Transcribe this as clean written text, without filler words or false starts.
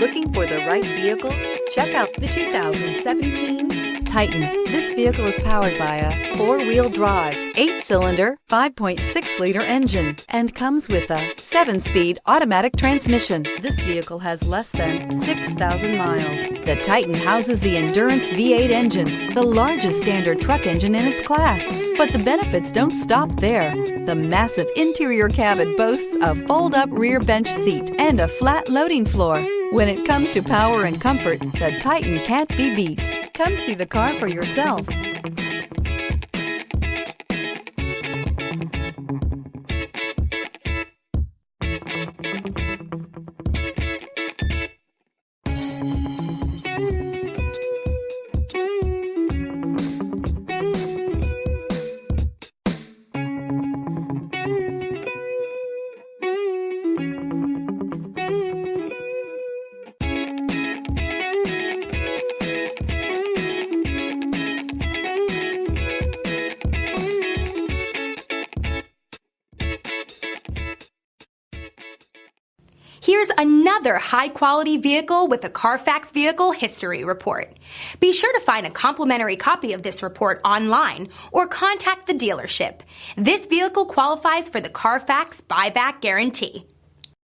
Looking for the right vehicle? Check out the 2017 Titan. This vehicle is powered by a 4-wheel drive, 8-cylinder, 5.6-liter engine, and comes with a 7-speed automatic transmission. This vehicle has less than 6,000 miles. The Titan houses the Endurance V8 engine, the largest standard truck engine in its class. But the benefits don't stop there. The massive interior cabin boasts a fold-up rear bench seat and a flat loading floor. When it comes to power and comfort, the Titan can't be beat. Come see the car for yourself. Here's another high-quality vehicle with a Carfax Vehicle History Report. Be sure to find a complimentary copy of this report online or contact the dealership. This vehicle qualifies for the Carfax Buyback Guarantee.